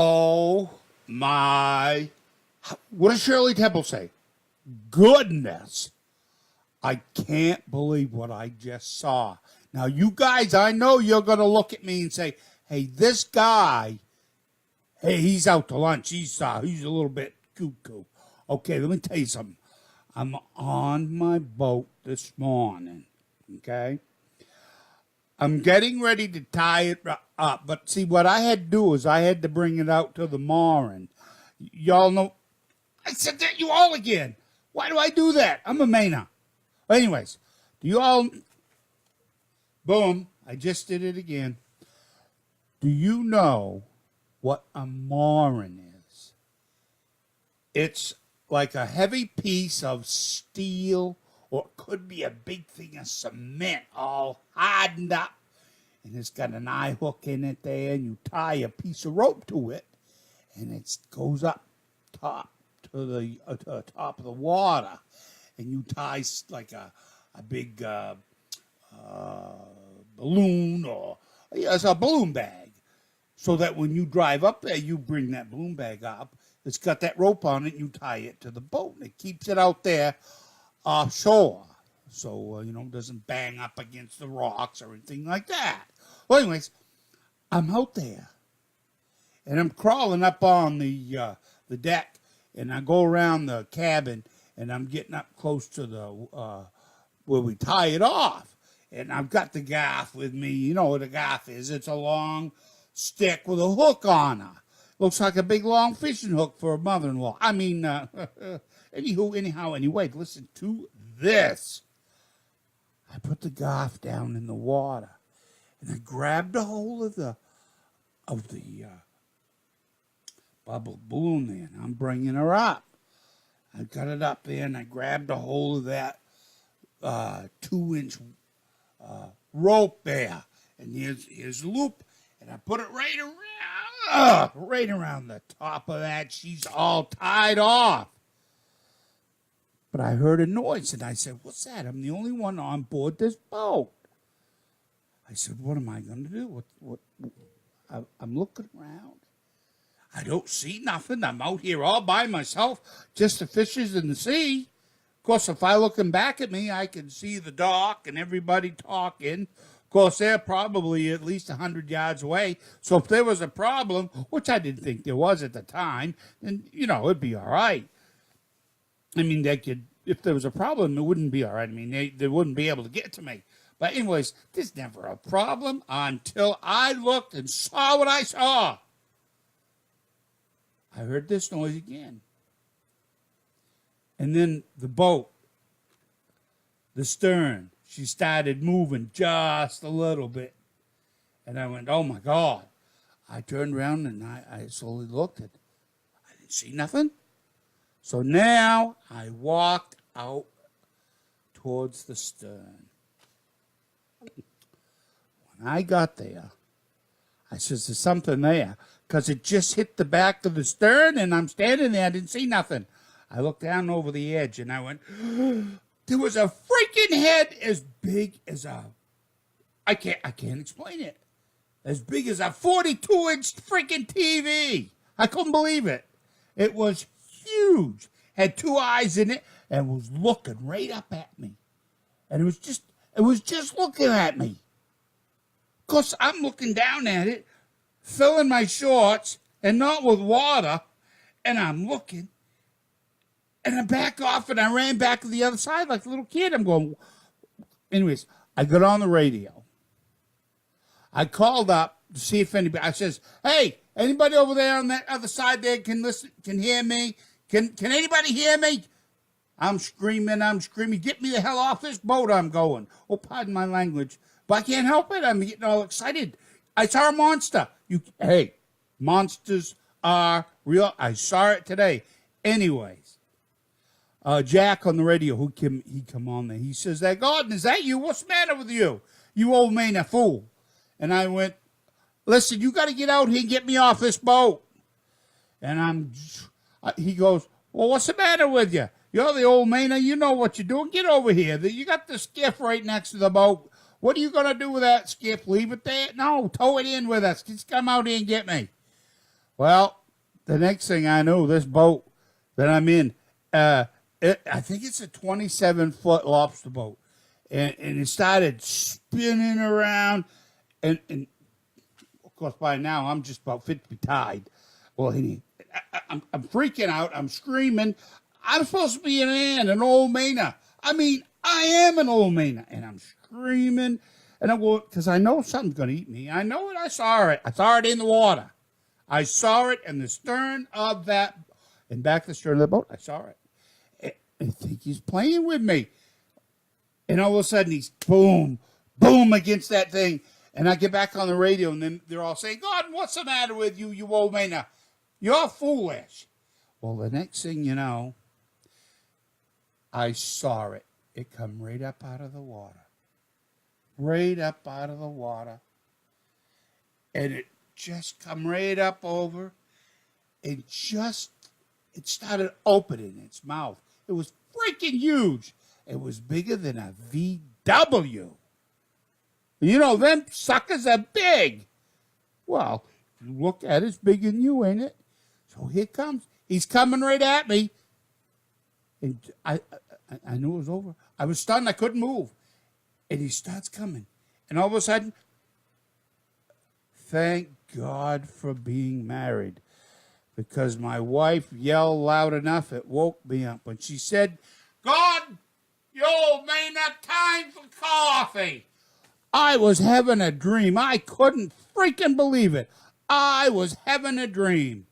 Oh my, what does Shirley Temple say? Goodness. I can't believe what I just saw. Now, you guys, I know you're going to look at me and say, hey, this guy, hey, he's out to lunch. He's a little bit cuckoo. Okay, let me tell you something. I'm on my boat this morning, okay? I'm getting ready to tie it up. But see, what I had to do is I had to bring it out to the mooring. Y'all know, I said that you all again. Why do I do that? I'm a Mainah. Anyways, do you all, boom, I just did it again. Do you know what a mooring is? It's like a heavy piece of steel, or it could be a big thing of cement all hardened up. And it's got an eye hook in it there, and you tie a piece of rope to it, and it goes up top to the top of the water. And you tie like a big balloon, or it's a balloon bag, so that when you drive up there, you bring that balloon bag up. It's got that rope on it, and you tie it to the boat, and it keeps it out there offshore, so it doesn't bang up against the rocks or anything like that. Well, anyways, I'm out there, and I'm crawling up on the deck, and I go around the cabin. And I'm getting up close to the where we tie it off. And I've got the gaff with me. You know what a gaff is. It's a long stick with a hook on it. Looks like a big, long fishing hook for a mother-in-law. I mean, anyway, listen to this. I put the gaff down in the water. And I grabbed a hold of the bubble balloon there. And I'm bringing her up. I got it up there, and I grabbed a hold of that 2-inch rope there. And here's the loop, and I put it right around the top of that. She's all tied off. But I heard a noise, and I said, what's that? I'm the only one on board this boat. I said, what am I going to do? I'm looking around. I don't see nothing. I'm out here all by myself, just the fishes in the sea. Of course, if I looking back at me, I can see the dock and everybody talking. Of course, they're probably at least 100 yards away. So if there was a problem, which I didn't think there was at the time, then, it'd be all right. I mean, if there was a problem, it wouldn't be all right. I mean, they wouldn't be able to get to me. But anyways, there's never a problem until I looked and saw what I saw. I heard this noise again. And then the boat, the stern, she started moving just a little bit. And I went, oh, my God. I turned around and I slowly looked. I didn't see nothing. So now I walked out towards the stern. When I got there, I says, there's something there. Because it just hit the back of the stern, and I'm standing there. I didn't see nothing. I looked down over the edge, and I went, there was a freaking head as big as I can't explain it. As big as a 42-inch freaking TV. I couldn't believe it. It was huge. Had 2 eyes in it, and was looking right up at me. And it was just looking at me. Of course, I'm looking down at it, filling my shorts, and not with water, and I'm looking, and I back off, and I ran back to the other side like a little kid. I'm going, anyways, I got on the radio. I called up to see if anybody, I says, hey, anybody over there on that other side there can hear me? Can anybody hear me? I'm screaming, get me the hell off this boat I'm going. Oh, pardon my language, but I can't help it. I'm getting all excited. I saw a monster. Hey, monsters are real. I saw it today. Anyways, Jack on the radio, he come on there. He says, that Gordon, is that you? What's the matter with you? You Ole Mainah fool. And I went, listen, you got to get out here and get me off this boat. And he goes, well, what's the matter with you? You're the Ole Mainah. You know what you're doing. Get over here. You got the skiff right next to the boat. What are you going to do with that skiff? Leave it there? No, tow it in with us. Just come out here and get me. Well, the next thing I knew, this boat that I'm in, I think it's a 27-foot lobster boat, and it started spinning around, and of course by now I'm just about fit to be tied. Well, I'm freaking out. I'm screaming. I'm supposed to be an Ole Mainah. I mean, I am an Ole Mainah, and I'm screaming, and I'm going because I know something's going to eat me. I know it. I saw it. I saw it in the water. I saw it in the stern of that, and back the stern of the boat. I saw it. I think he's playing with me. And all of a sudden, he's boom, boom against that thing. And I get back on the radio, and then they're all saying, "Gordon, what's the matter with you, you Ole Mainah? You're foolish." Well, the next thing you know, I saw it. It come right up out of the water. Right up out of the water. And it just come right up over. It started opening its mouth. It was freaking huge. It was bigger than a VW. You know, them suckers are big. Well, you look at it, it's bigger than you, ain't it? So here comes. He's coming right at me. And I knew it was over. I was stunned. I couldn't move. And he starts coming. And all of a sudden, thank God for being married. Because my wife yelled loud enough, it woke me up. When she said, "God, you Ole Mainah, time for coffee." I was having a dream. I couldn't freaking believe it. I was having a dream.